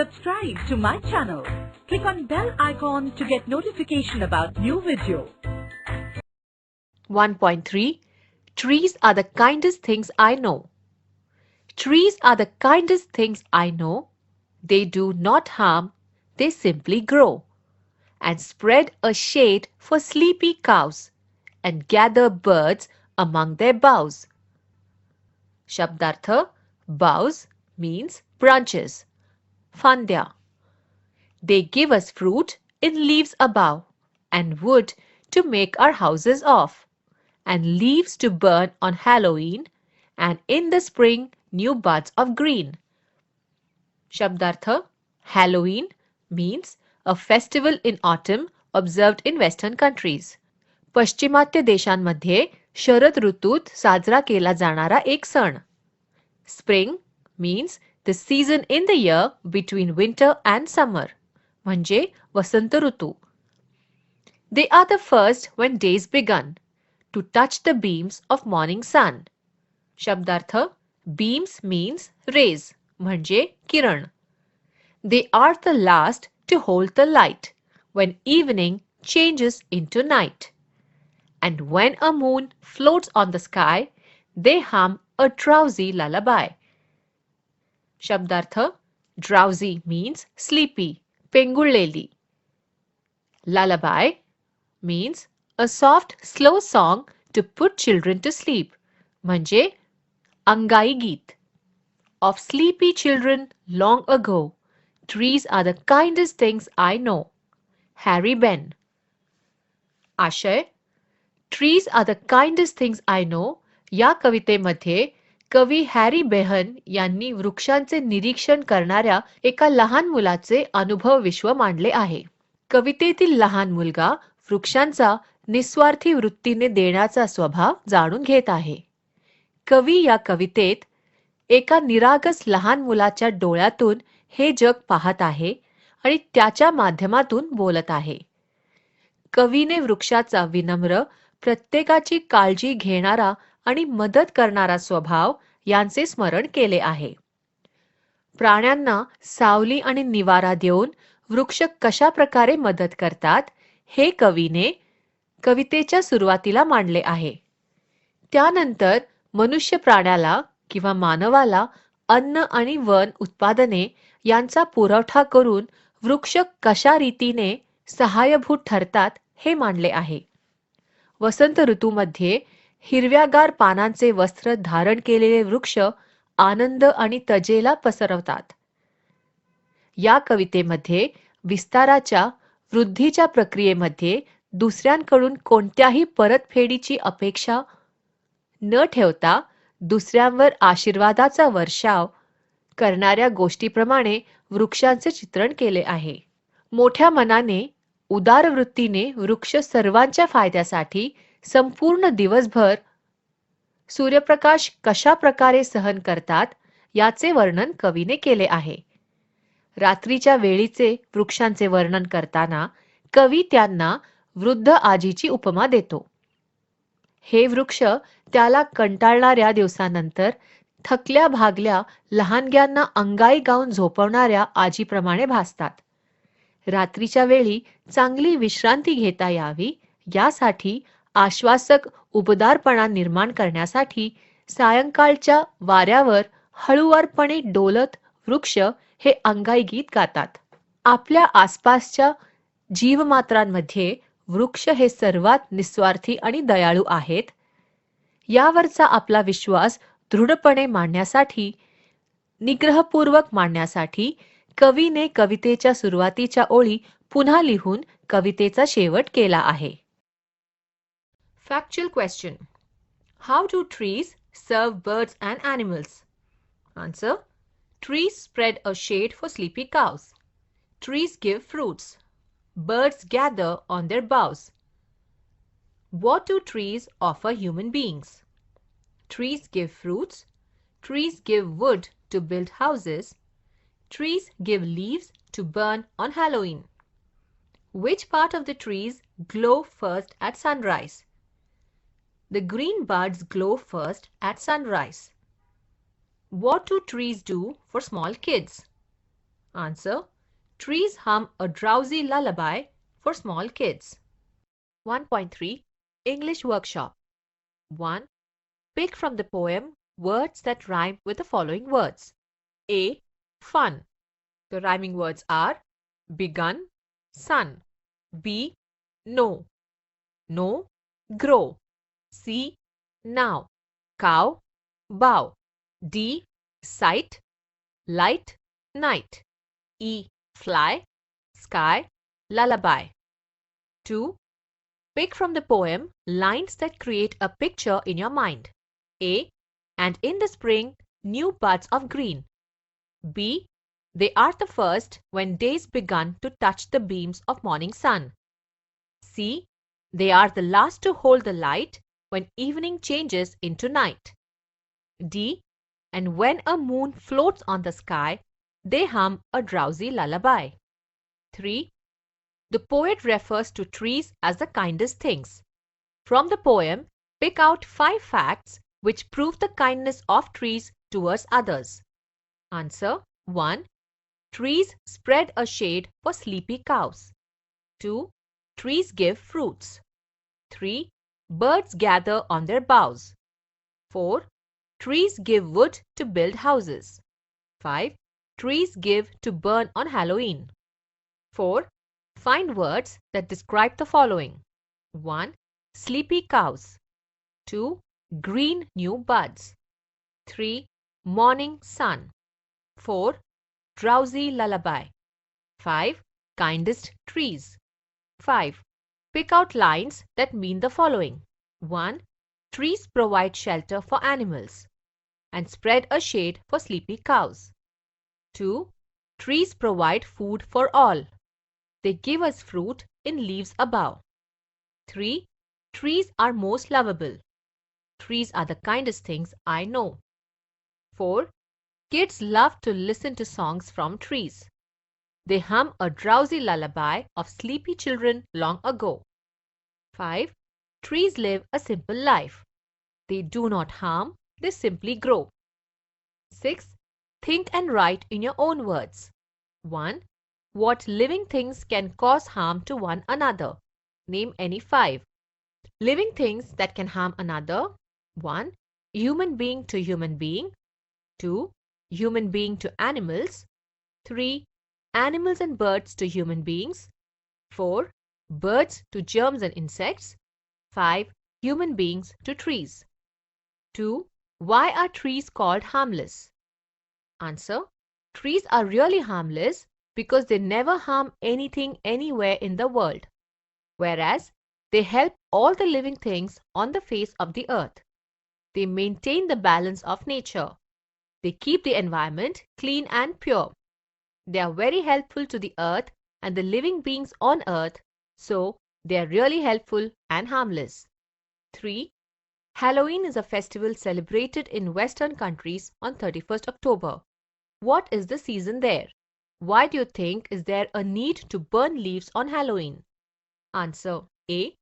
Subscribe to my channel. Click on bell icon to get notification about new video. 1.3 Trees are the kindest things I know. Trees are the kindest things I know. They do not harm, they simply grow and spread a shade for sleepy cows and gather birds among their boughs. Shabdartha, boughs means branches. Fandya. They give us fruit in leaves above, and wood to make our houses of, and leaves to burn on Halloween, and in the spring new buds of green. Shabdartha, Halloween means a festival in autumn observed in Western countries. पश्चिमात्य देशांमध्ये शरद ऋतूत साजरा केला जाणारा एक सण. Spring means the season in the year between winter and summer, म्हणजे वसंत ऋतू. They are the first when days begun to touch the beams of morning sun. शब्दार्थ beams means rays, म्हणजे किरण. They are the last to hold the light when evening changes into night. And when a moon floats on the sky, they hum a drowsy lullaby. शब्दार्थ drowsy means sleepy, पेंगुळलेली. Lullaby means a soft, slow song to put children to sleep, म्हणजे अंगाई गीत. Of sleepy children long ago, trees are the kindest things I know. Harry Ben. आशय Trees are the kindest things I know या कवितेमध्ये कवी Harry बेहन यांनी वृक्षांचे निरीक्षण करणाऱ्या एका लहान मुलाचे अनुभव विश्व मांडले आहे. कवितेतील लहान मुलगा वृक्षांचा निस्वार्थी वृत्तीने देण्याचा स्वभाव जाणून घेत आहे. कवी या कवितेत एका निरागस लहान मुलाच्या डोळ्यातून हे जग पाहत आहे आणि त्याच्या माध्यमातून बोलत आहे. कवीने वृक्षाचा विनम्र, प्रत्येकाची काळजी घेणारा आणि मदत करणारा स्वभाव यांचे स्मरण केले आहे. प्राण्यांना सावली आणि निवारा देऊन वृक्ष कशा प्रकारे मदत करतात हे कवीने कवितेच्या सुरुवातीला मांडले आहे. त्यानंतर मनुष्य प्राण्याला किंवा मानवाला अन्न आणि वन उत्पादने यांचा पुरवठा करून वृक्ष कशा रीतीने सहाय्यभूत ठरतात हे मांडले आहे. वसंत ऋतूमध्ये हिरव्यागार पानांचे वस्त्र धारण केलेले वृक्ष आनंद आणि तजेला पसरवतात. या कवितेमध्ये विस्ताराच्या वृद्धीच्या प्रक्रियेमध्ये दुसऱ्यांकडून कोणत्याही परतफेडीची अपेक्षा न ठेवता दुसऱ्यांवर आशीर्वादाचा वर्षाव करणाऱ्या गोष्टीप्रमाणे वृक्षांचे चित्रण केले आहे. मोठ्या मनाने, उदार वृत्तीने वृक्ष सर्वांच्या फायद्यासाठी संपूर्ण दिवसभर सूर्यप्रकाश कशा प्रकारे सहन करतात याचे वर्णन कवीने केले आहे. रात्रीच्या वेळीचे वृक्षांचे वर्णन करताना कवी त्यांना वृद्ध आजीची उपमा देतो. हे वृक्ष त्याला कंटाळणाऱ्या दिवसानंतर थकल्या भागल्या लहानग्यांना अंगाई गाऊन झोपवणाऱ्या आजीप्रमाणे भासतात. रात्रीच्या वेळी चांगली विश्रांती घेता यावी यासाठी आश्वासक उबदारपणा निर्माण करण्यासाठी सायंकाळच्या वाऱ्यावर हळूवारपणे डोलत वृक्ष हे अंगाई गीत गातात. आपल्या आसपासच्या जीवमात्रांमध्ये वृक्ष हे सर्वात निस्वार्थी आणि दयाळू आहेत. यावरचा आपला विश्वास दृढपणे मांडण्यासाठी, निग्रहपूर्वक मांडण्यासाठी कवीने कवितेच्या सुरुवातीच्या ओळी पुन्हा लिहून कवितेचा शेवट केला आहे. Factual question. How do trees serve birds and animals? Answer. Trees spread a shade for sleepy cows. Trees give fruits. Birds gather on their boughs. What do trees offer human beings? Trees give fruits. Trees give wood to build houses. Trees give leaves to burn on Halloween. Which part of the trees glow first at sunrise? The green buds glow first at sunrise. What do trees do for small kids? Answer. Trees hum a drowsy lullaby for small kids. 1.3 English Workshop 1. Pick from the poem words that rhyme with the following words. A. Fun. The rhyming words are begun, sun. B. No. No, grow. C. Now. Cow, bow. D. Sight, light, night. E. Fly, sky, lullaby. 2. Pick from the poem lines that create a picture in your mind. A. And in the spring, new buds of green. B. They are the first when days begun to touch the beams of morning sun. C. They are the last to hold the light when evening changes into night. D. And when a moon floats on the sky, they hum a drowsy lullaby. 3. The poet refers to trees as the kindest things. From the poem, pick out 5 facts which prove the kindness of trees towards others. Answer. 1. Trees spread a shade for sleepy cows. 2. Trees give fruits. 3. Birds gather on their boughs. 4. Trees give wood to build houses. 5. Trees give to burn on Halloween. 4. Find words that describe the following. 1. Sleepy cows. 2. Green new buds. 3. Morning sun. 4. Drowsy lullaby. 5. Kindest trees. 5. Pick out lines that mean the following. 1. Trees provide shelter for animals and spread a shade for sleepy cows. 2. Trees provide food for all. They give us fruit in leaves above. 3. Trees are most lovable. Trees are the kindest things I know. 4. Kids love to listen to songs from trees. They hum a drowsy lullaby of sleepy children long ago. 5. Trees live a simple life. They do not harm, they simply grow. 6. Think and write in your own words. 1. What living things can cause harm to one another? Name any 5. Living things that can harm another. 1. Human being to human being. 2. Human being to animals. 3. Animals and birds to human beings. 4. Birds to germs and insects. 5. Human beings to trees. 2. Why are trees called harmless? Answer. Trees are really harmless because they never harm anything anywhere in the world, whereas they help all the living things on the face of the earth. They maintain the balance of nature. They keep the environment clean and pure. They are very helpful to the earth and the living beings on earth, so they are really helpful and harmless. 3. Halloween is a festival celebrated in Western countries on 31st October. What is the season there? Why do you think is there a need to burn leaves on Halloween? Answer. A.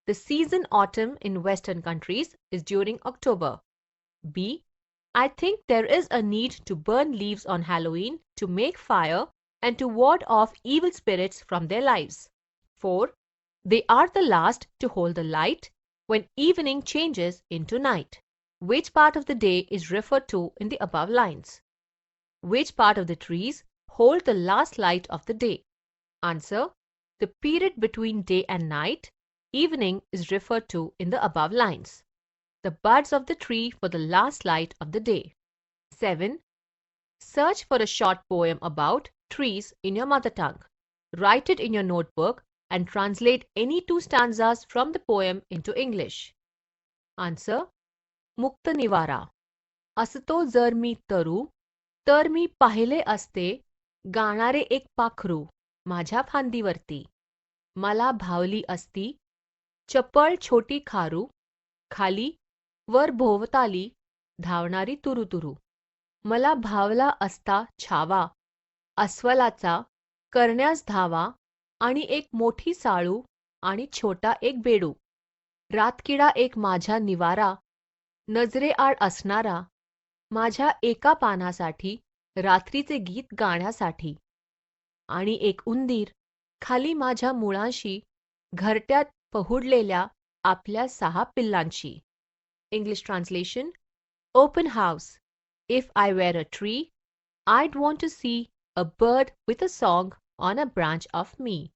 The season autumn in Western countries is during October. B. I think there is a need to burn leaves on Halloween to make fire and to ward off evil spirits from their lives. 4. They are the last to hold the light when evening changes into night. Which part of the day is referred to in the above lines? Which part of the trees hold the last light of the day? Answer. The period between day and night, evening, is referred to in the above lines. The buds of the tree for the last light of the day. 7. Search for a short poem about trees in your mother tongue. Write it in your notebook and translate any 2 stanzas from the poem into English. Answer. मुक्त निवारा. असतो जर मी तरू, तर मी पाहिले असते गाणारे एक पाखरू माझ्या फांदीवरती. मला भावली असती चपळ छोटी खारू, खाली वर भोवताली धावणारी तुरुतुरू. मला भावला असता छावा अस्वलाचा करण्यास धावा आणि एक मोठी साळू आणि छोटा एक बेडू. रातकिडा एक माझ्या निवारा नजरेआड असणारा माझ्या एका पानासाठी रात्रीचे गीत गाण्यासाठी. आणि एक उंदीर खाली माझ्या मुळांशी घरट्यात पहुडलेल्या आपल्या 6 पिल्लांशी. English translation: Open house. If I were a tree, I'd want to see a bird with a song on a branch of me.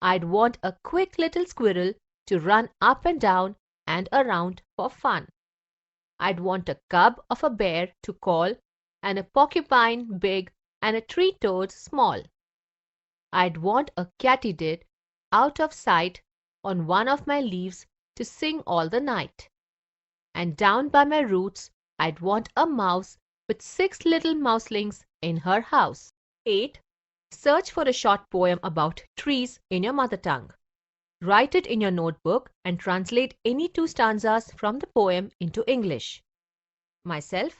I'd want a quick little squirrel to run up and down and around for fun. I'd want a cub of a bear to call, and a porcupine big and a tree toad small. I'd want a katydid out of sight on one of my leaves to sing all the night. And down by my roots I'd want a mouse with 6 little mouselings in her house. 8. Search for a short poem about trees in your mother tongue. Write it in your notebook and translate any 2 stanzas from the poem into English. Myself: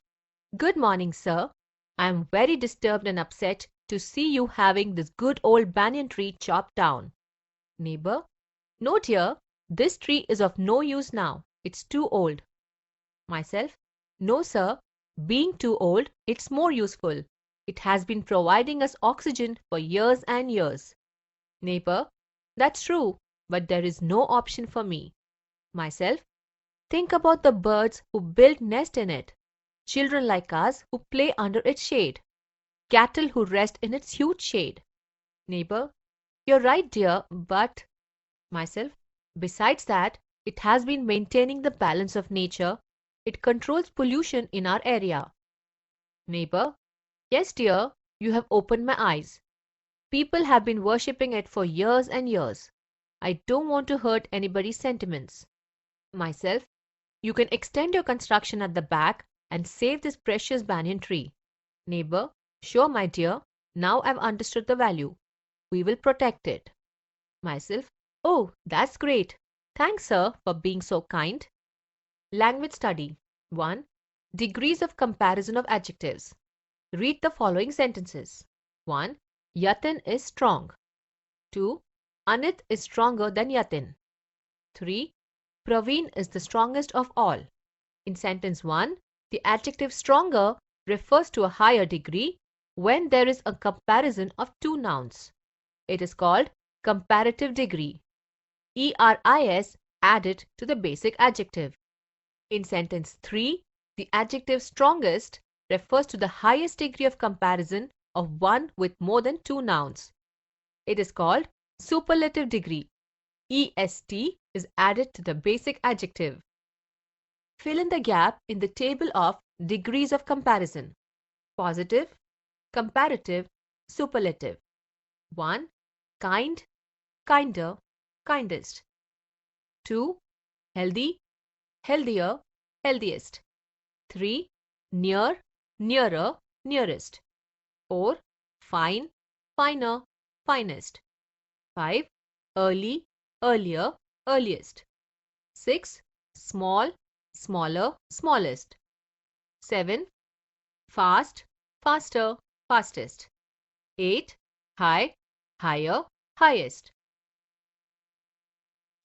Good morning, sir. I am very disturbed and upset to see you having this good old banyan tree chopped down. Neighbor: No, dear, this tree is of no use now. It's too old. Myself: No, sir, being too old, it's more useful. It has been providing us oxygen for years and years. Neighbor: That's true, but there is no option for me. Myself: Think about the birds who build nest in it, children like us who play under its shade, cattle who rest in its huge shade. Neighbor: You're right, dear, but... Myself: Besides that, it has been maintaining the balance of nature. It controls pollution in our area. Neighbor: Yes, dear, you have opened my eyes. People have been worshipping it for years and years. I don't want to hurt anybody's sentiments. Myself: You can extend your construction at the back and save this precious banyan tree. Neighbor: Sure, my dear. Now I've understood the value. We will protect it. Myself: Oh, that's great. Thanks, sir, for being so kind. Language study. 1. Degrees of comparison of adjectives. Read the following sentences. 1. Yatin is strong. 2. Anit is stronger than Yatin. 3. Praveen is the strongest of all. In sentence 1, the adjective stronger refers to a higher degree when there is a comparison of 2 nouns. It is called comparative degree. ERIS added to the basic adjective. In sentence 3, the adjective strongest refers to the highest degree of comparison of one with more than 2 nouns. It is called superlative degree. EST is added to the basic adjective. Fill in the gap in the table of degrees of comparison. Positive, comparative, superlative. 1. Kind, kinder, kindest. 2. Healthy, healthier, healthiest. 3. Near, nearer, nearest. 4. Fine, finer, finest. 5. Early, earlier, earliest. 6. Small, smaller, smallest. 7. Fast, faster, fastest. 8. High, higher, highest.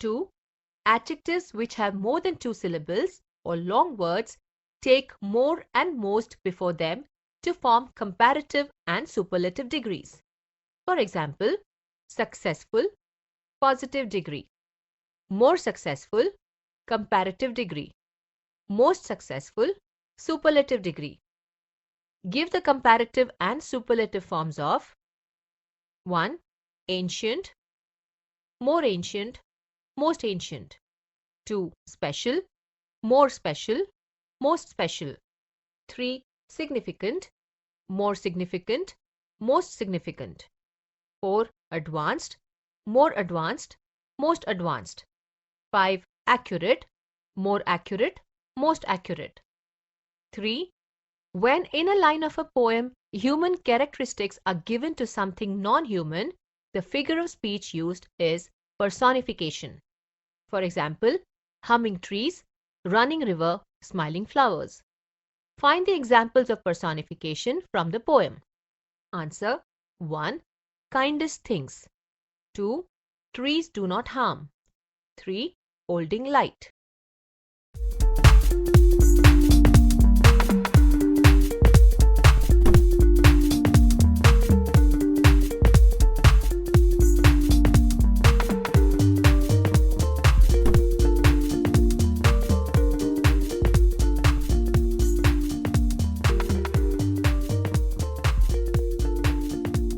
2. Adjectives which have more than 2 syllables or long words take more and most before them to form comparative and superlative degrees. For example, successful, positive degree. More successful, comparative degree. Most successful, superlative degree. Give the comparative and superlative forms of 1. Ancient, more ancient, most ancient. 2. Special, more special, most special. 3. Significant, more significant, most significant. 4. Advanced, more advanced, most advanced. 5. Accurate, more accurate, most accurate. 3. When in a line of a poem, human characteristics are given to something non-human, the figure of speech used is personification. For example, humming trees, running river, smiling flowers. Find the examples of personification from the poem. Answer: 1. Kindest things. 2. Trees do not harm. 3. Holding light.